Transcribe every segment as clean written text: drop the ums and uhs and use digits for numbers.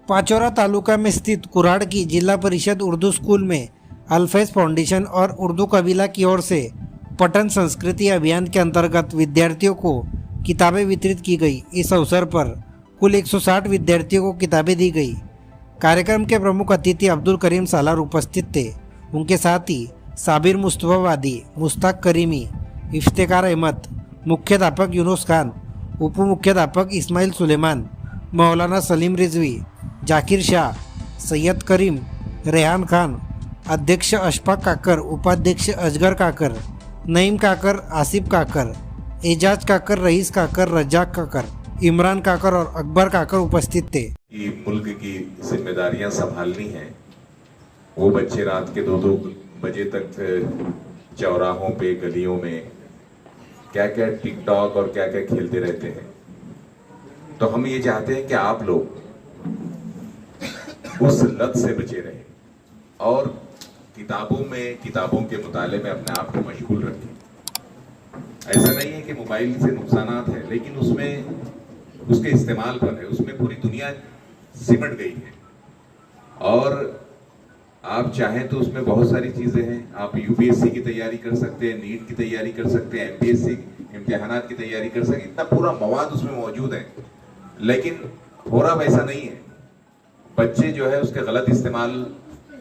पाचौरा तालुका में स्थित कुराड़ की जिला परिषद उर्दू स्कूल में अल्फैज़ फाउंडेशन और उर्दू कबीला की ओर से पठन संस्कृति अभियान के अंतर्गत विद्यार्थियों को किताबें वितरित की गई। इस अवसर पर कुल 160 विद्यार्थियों को किताबें दी गई। कार्यक्रम के प्रमुख अतिथि अब्दुल करीम सालार उपस्थित थे। उनके साथ ही साबिर मुस्तफा वादी, मुश्ताक करीमी, इफ्तिकार अहमद, मुख्याध्यापक यूनुस खान, उप मुख्याध्यापक इस्माइल सुलेमान, मौलाना सलीम रिजवी, जाकिर शाह, सैयद करीम, रेहान खान, अध्यक्ष अशफाक काकर, उपाध्यक्ष अजगर काकर, नईम काकर, आसिफ काकर, एजाज काकर, रईस काकर, रजाक काकर, इमरान काकर और अकबर काकर उपस्थित थे। मुल्क की जिम्मेदारियां संभालनी हैं। वो बच्चे रात के 2-2 बजे तक चौराहों पे, गलियों में क्या क्या टिकटॉक और क्या क्या खेलते रहते हैं। तो हम ये चाहते हैं कि आप लोग उस लत से बचे रहें और किताबों के मुताले में अपने आप को मशगूल रखें। ऐसा नहीं है कि मोबाइल से नुकसानात है, लेकिन उसमें उसके इस्तेमाल पर है, उसमें पूरी दुनिया सिमट गई है। और आप चाहें तो उसमें बहुत सारी चीजें हैं। आप यूपीएससी की तैयारी कर सकते हैं, नीट की तैयारी कर सकते हैं, एमपीएससी इम्तिहानात की तैयारी कर सकते हैं। इतना पूरा मवाद उसमें मौजूद है, लेकिन हो रहा वैसा नहीं है। बच्चे जो है उसके गलत इस्तेमाल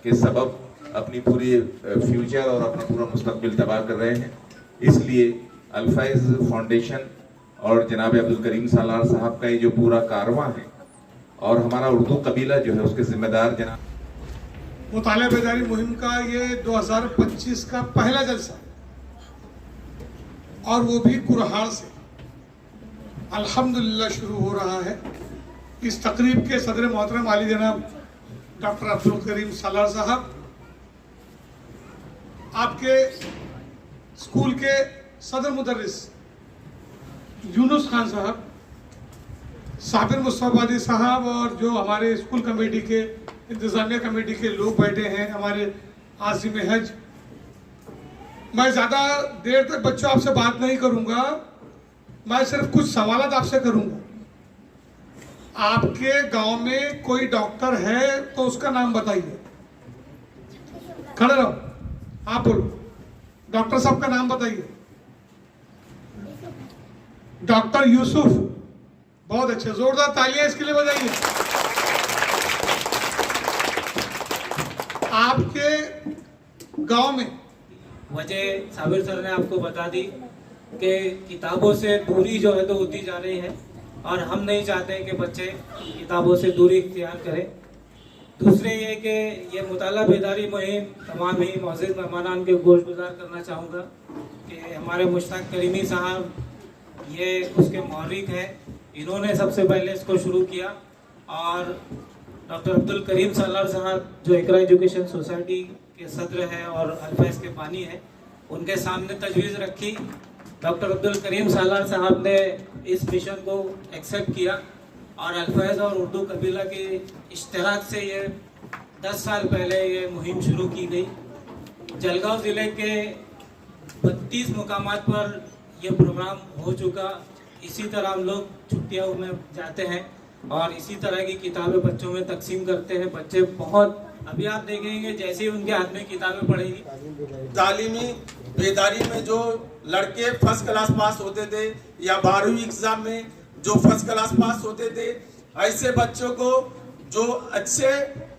के सबब अपनी पूरी फ्यूचर और अपना पूरा मुस्तकबिल तबाह कर रहे हैं। इसलिए अल्फैज़ फाउंडेशन और जनाब अब्दुल करीम सालार साहब का ये जो पूरा कारवां है और हमारा उर्दू कबीला जो है उसके जिम्मेदार जनाब मुताले बेदारी मुहिम का ये 2025 का पहला जलसा और वो भी कुरहाड़ से अल्हम्दुलिल्लाह शुरू हो रहा है। इस तकरीब के सदर मोहतरम आली जनाब डॉक्टर अब्दुल करीम सालार साहब, आपके स्कूल के सदर मुदर्रिस यूनुस खान साहब, साबिर मुस्तफा वादी साहब और जो हमारे स्कूल कमेटी के इंतजामिया कमेटी के लोग बैठे हैं, हमारे आज़िम हज। मैं ज़्यादा देर तक बच्चों आपसे बात नहीं करूंगा, मैं सिर्फ कुछ सवाल आपसे करूंगा। आपके गांव में कोई डॉक्टर है तो उसका नाम बताइए। खड़े रहो, आप बोलो, डॉक्टर साहब का नाम बताइए। डॉक्टर यूसुफ, बहुत अच्छे, जोरदार तालियां इसके लिए बजाइए। आपके गांव में वजह साबिर सर ने आपको बता दी कि किताबों से दूरी जो है तो होती जा रही है और हम नहीं चाहते कि बच्चे किताबों से दूरी इख्तियार करें। दूसरे ये कि ये मुताला बेदारी मुहिम तमाम ही मौजूद मेहमानान के गोशगुजार करना चाहूँगा कि हमारे मुश्ताक करीमी साहब ये उसके मुहर्रिक हैं। इन्होंने सबसे पहले इसको शुरू किया और डॉक्टर अब्दुल करीम सालार साहब जो इकरा एजुकेशन सोसाइटी के सदर हैं और अल्फैज़ के बानी हैं, उनके सामने तजवीज़ रखी। डॉक्टर अब्दुल करीम सालार साहब ने इस मिशन को एक्सेप्ट किया और अल्फैज़ और उर्दू कबीला के इश्तराक से ये 10 साल पहले ये मुहिम शुरू की गई। जलगांव ज़िले के 32 मुकामात पर यह प्रोग्राम हो चुका। इसी तरह हम लोग छुट्टियों में जाते हैं और इसी तरह की किताबें बच्चों में तकसीम करते हैं। बच्चे बहुत, अभी आप देखेंगे जैसे ही उनके हाथ में किताबें पढ़ेगी। तालीमी बेदारी में जो लड़के फर्स्ट क्लास पास होते थे या 12वीं एग्जाम में जो फर्स्ट क्लास पास होते थे, ऐसे बच्चों को जो अच्छे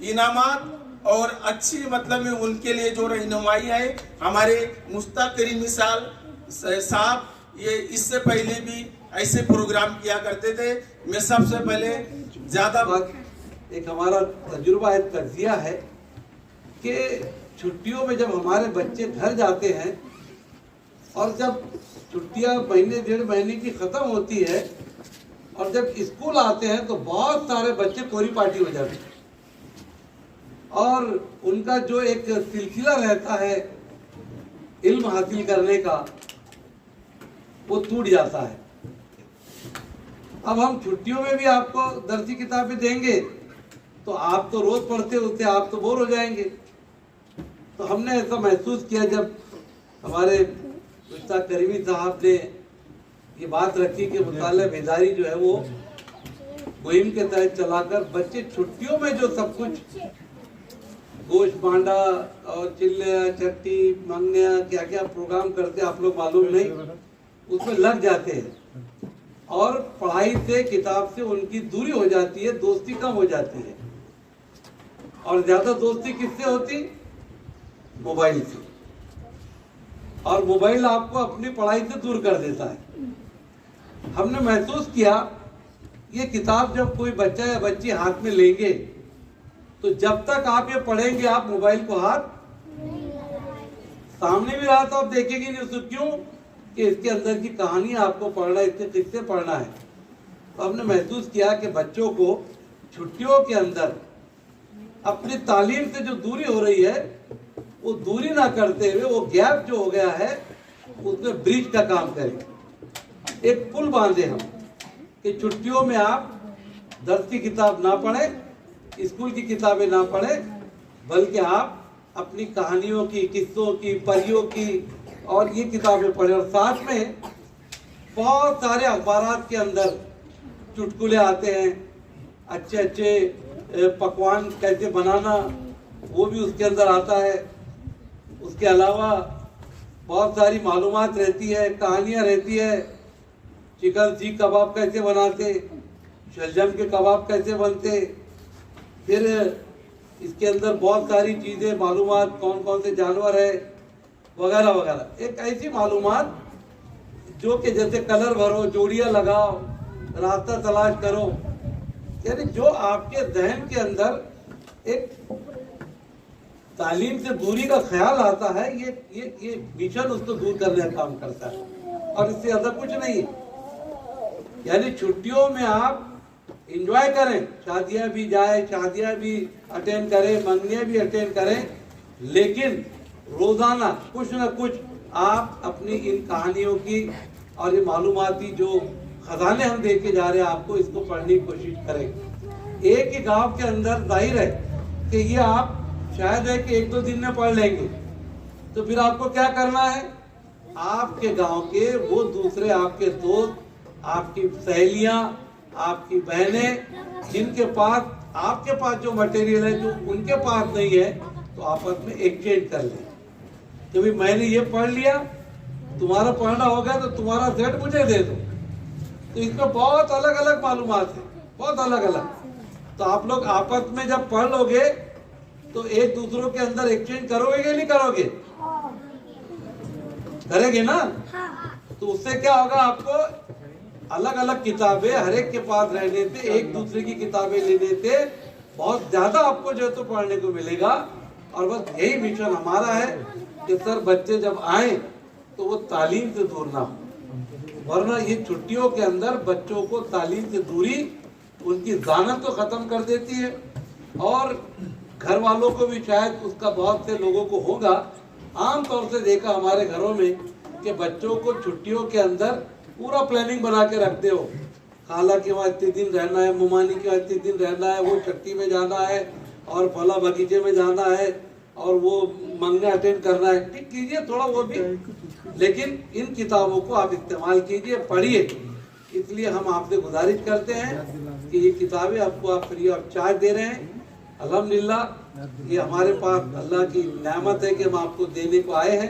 इनामात और अच्छी मतलब में उनके लिए जो रहनुमाई है, हमारे मुश्ताक करीमी साहब ये इससे पहले भी ऐसे प्रोग्राम किया करते थे। मैं सबसे पहले ज्यादा एक हमारा तजुर्बा है, तजिया है कि छुट्टियों में जब हमारे बच्चे घर जाते हैं और जब छुट्टियां महीने 1.5 महीने की ख़त्म होती है और जब स्कूल आते हैं तो बहुत सारे बच्चे कोरी पार्टी हो जाते हैं और उनका जो एक सिलसिला रहता है इल्म हासिल करने का, वो टूट जाता है। अब हम छुट्टियों में भी आपको दर्सी किताबें देंगे तो आप तो रोज पढ़ते होते, आप तो बोर हो जाएंगे। तो हमने ऐसा महसूस किया जब हमारे मुश्ताक करीमी साहब ने ये बात रखी कि मुताला बेदारी जो है वो मुहिम के तहत चलाकर बच्चे छुट्टियों में जो सब कुछ गोश्त बांडा और चिल्ले चट्टी मंगनिया क्या क्या प्रोग्राम करते आप लोग मालूम नहीं, उसमें लग जाते हैं और पढ़ाई से किताब से उनकी दूरी हो जाती है, दोस्ती कम हो जाती है। और ज्यादा दोस्ती किससे होती? मोबाइल से। और मोबाइल आपको अपनी पढ़ाई से दूर कर देता है। हमने महसूस किया ये किताब जब कोई बच्चा या बच्ची हाथ में लेंगे तो जब तक आप ये पढ़ेंगे आप मोबाइल को हाथ सामने भी रहा तो आप देखेंगे नहीं उसको। क्यों? कि इसके अंदर की कहानी आपको पढ़ना है, इसके किससे पढ़ना है। तो हमने महसूस किया कि बच्चों को छुट्टियों के अंदर अपनी तालीम से जो दूरी हो रही है वो दूरी ना करते हुए वो गैप जो हो गया है उसमें ब्रिज का काम करें, एक पुल बांधे हम कि छुट्टियों में आप दर्स की किताब ना पढ़ें, स्कूल की किताबें ना पढ़ें, बल्कि आप अपनी कहानियों की, किस्सों की, परियों की और ये किताबें पढ़ें। और साथ में बहुत सारे अखबारात के अंदर चुटकुले आते हैं, अच्छे अच्छे पकवान कैसे बनाना वो भी उसके अंदर आता है। उसके अलावा बहुत सारी मालूमात रहती है, कहानियाँ रहती है। चिकन सीख कबाब कैसे बनाते, शलजम के कबाब कैसे बनते, फिर इसके अंदर बहुत सारी चीज़ें मालूमात कौन कौन से जानवर है वगैरह वगैरह। एक ऐसी मालूमात जो कि जैसे कलर भरो, जोड़ियाँ लगाओ, रास्ता तलाश करो, यानी जो आपके जहन के अंदर एक तालीम से दूरी का ख्याल आता है ये मिशन उसको दूर करने का काम करता है और इससे ज़्यादा कुछ नहीं है। यानी छुट्टियों में आप एंजॉय करें, शादियां भी जाए, शादियां भी अटेंड करें, मंगनियां भी अटेंड करें, लेकिन रोजाना कुछ ना कुछ आप अपनी इन कहानियों की और ये मालूमाती जो खजाने हम दे के जा रहे हैं आपको, इसको पढ़ने की कोशिश करें। एक ही गांव के अंदर जाहिर है कि ये आप शायद है कि 1-2 दिन में पढ़ लेंगे, तो फिर आपको क्या करना है? आपके गांव के वो दूसरे आपके दोस्त, आपकी सहेलियां, आपकी बहनें जिनके पास आपके पास जो मटेरियल है जो उनके पास नहीं है, तो आपस में एक्सचेंज कर लें कि भाई मैंने ये पढ़ लिया, तुम्हारा पढ़ना होगा तो तुम्हारा सेट मुझे दे दो। तो इसमें बहुत अलग अलग मालूमात है, बहुत अलग अलग। तो आप लोग आपस में जब पढ़ लोगे तो एक दूसरों के अंदर एक्सचेंज करोगे कि नहीं करोगे? करेंगे ना? तो उससे क्या होगा, आपको अलग अलग किताबें हर एक के पास रहने से, एक दूसरे की किताबें लेने से बहुत ज्यादा आपको जो है तो पढ़ने को मिलेगा। और बस यही मिशन हमारा है कि सर बच्चे जब आए तो वो तालीम से दूर ना हो, वरना ये छुट्टियों के अंदर बच्चों को तालीम से दूरी उनकी ज़ानत तो ख़त्म कर देती है। और घर वालों को भी शायद उसका बहुत से लोगों को होगा, आम तौर से देखा हमारे घरों में कि बच्चों को छुट्टियों के अंदर पूरा प्लानिंग बना के रखते हो, खाला के वहाँ इतने दिन रहना है, मुमानी के वहाँ इतने दिन रहना है, वो छट्टी में जाना है और फला बगीचे में जाना है और वो मंगने अटेंड करना है। ठीक कीजिए थोड़ा वो भी, लेकिन इन किताबों को आप इस्तेमाल कीजिए, पढ़िए। इसलिए हम आपसे गुजारिश करते हैं कि ये किताबें आपको आप फ्री ऑफ चार्ज दे रहे हैं। अल्हम्दुलिल्लाह ये हमारे पास अल्लाह की नेमत है कि हम आपको देने को आए हैं।